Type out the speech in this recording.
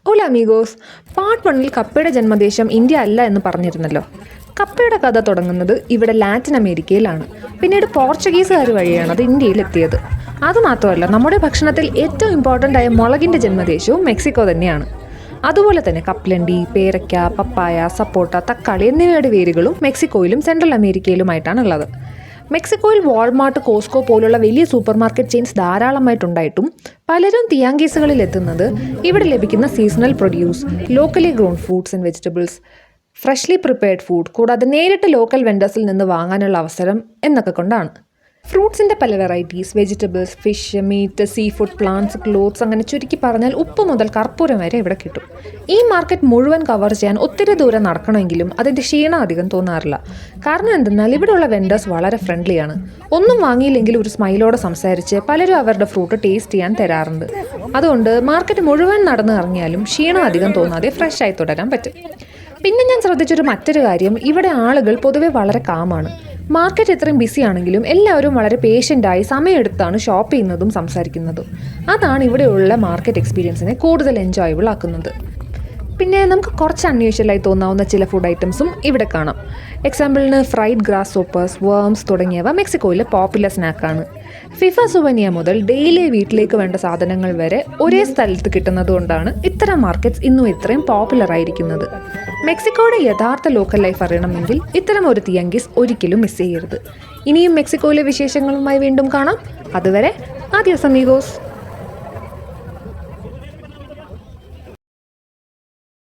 ഓല amigos, part 1-ൽ കപ്പയുടെ ജന്മദേശം India അല്ല എന്ന് പറഞ്ഞിരുന്നല്ലോ. കപ്പയുടെ കഥ തുടങ്ങുന്നത് ഇവിടെ ലാറ്റിൻ അമേരിക്കയിലാണ്. പിന്നീട് പോർച്ചുഗീസുകാർ വഴിയാണ് അത് ഇന്ത്യയിലെത്തിയത്. അതുമാത്രമല്ല, നമ്മുടെ ഭക്ഷണത്തിൽ ഏറ്റവും ഇമ്പോർട്ടൻ്റ് ആയ മുളകിൻ്റെ ജന്മദേശവും മെക്സിക്കോ തന്നെയാണ്. അതുപോലെ തന്നെ കപ്പലണ്ടി, പേരയ്ക്ക, പപ്പായ, സപ്പോട്ട, തക്കാളി എന്നിവയുടെ വേരുകളും മെക്സിക്കോയിലും സെൻട്രൽ അമേരിക്കയിലുമായിട്ടാണ് ഉള്ളത്. മെക്സിക്കോയിൽ വാൾമാർട്ട്, കോസ്കോ പോലുള്ള വലിയ സൂപ്പർ മാർക്കറ്റ് ചെയിൻസ് ധാരാളമായിട്ടുണ്ടായിട്ടും പലരും തിയാങ്കീസുകളിൽ എത്തുന്നത് ഇവിടെ ലഭിക്കുന്ന seasonal produce, locally grown fruits and vegetables, freshly prepared food, കൂടാതെ നേരിട്ട് ലോക്കൽ വെൻഡേഴ്സിൽ നിന്ന് വാങ്ങാനുള്ള അവസരം എന്നൊക്കെ കൊണ്ടാണ്. ഫ്രൂട്ട്സിൻ്റെ പല varieties, vegetables, fish, meat, sea food, plants, clothes, അങ്ങനെ ചുരുക്കി പറഞ്ഞാൽ ഉപ്പ് മുതൽ കർപ്പൂരം വരെ ഇവിടെ കിട്ടും. ഈ മാർക്കറ്റ് മുഴുവൻ കവർ ചെയ്യാൻ ഒത്തിരി ദൂരം നടക്കണമെങ്കിലും അതിൻ്റെ ക്ഷീണം അധികം തോന്നാറില്ല. കാരണം എന്തെന്നാൽ ഇവിടെയുള്ള വെൻഡേഴ്സ് വളരെ ഫ്രണ്ട്ലിയാണ്. ഒന്നും വാങ്ങിയില്ലെങ്കിൽ ഒരു സ്മൈലോടെ സംസാരിച്ച് പലരും അവരുടെ ഫ്രൂട്ട് ടേസ്റ്റ് ചെയ്യാൻ തരാറുണ്ട്. അതുകൊണ്ട് മാർക്കറ്റ് മുഴുവൻ നടന്ന് ഇറങ്ങിയാലും ക്ഷീണം അധികം തോന്നാതെ ഫ്രഷ് ആയി തുടരാൻ പറ്റും. പിന്നെ ഞാൻ ശ്രദ്ധിച്ചൊരു മറ്റൊരു കാര്യം, ഇവിടെ ആളുകൾ പൊതുവെ വളരെ കാമാണ്. മാർക്കറ്റ് എത്രയും ബിസി ആണെങ്കിലും എല്ലാവരും വളരെ പേഷ്യൻ്റായി സമയമെടുത്താണ് ഷോപ്പ് ചെയ്യുന്നതും സംസാരിക്കുന്നതും. അതാണ് ഇവിടെയുള്ള മാർക്കറ്റ് എക്സ്പീരിയൻസിനെ കൂടുതൽ എൻജോയബിൾ ആക്കുന്നത്. പിന്നെ നമുക്ക് കുറച്ച് അൺയൂഷ്വലായി തോന്നാവുന്ന ചില ഫുഡ് ഐറ്റംസും ഇവിടെ കാണാം. എക്സാമ്പിളിന് ഫ്രൈഡ് ഗ്രാസ് ഹോപ്പേഴ്സ്, വേംസ് തുടങ്ങിയവ മെക്സിക്കോയിലെ പോപ്പുലർ സ്നാക്കാണ്. ഫിഫ സുവനിയ മുതൽ ഡെയിലി വീട്ടിലേക്ക് വേണ്ട സാധനങ്ങൾ വരെ ഒരേ സ്ഥലത്ത് കിട്ടുന്നത് കൊണ്ടാണ് ഇത്തരം മാർക്കറ്റ്സ് ഇന്നും ഇത്രയും പോപ്പുലർ ആയിരിക്കുന്നത്. മെക്സിക്കോയുടെ യഥാർത്ഥ ലോക്കൽ ലൈഫ് അറിയണമെങ്കിൽ ഇത്തരം ഒരു തിയാങ്കീസ് ഒരിക്കലും മിസ് ചെയ്യരുത്. ഇനിയും മെക്സിക്കോയിലെ വിശേഷങ്ങളുമായി വീണ്ടും കാണാം. അതുവരെ ആദിയോസ് അമീഗോസ്.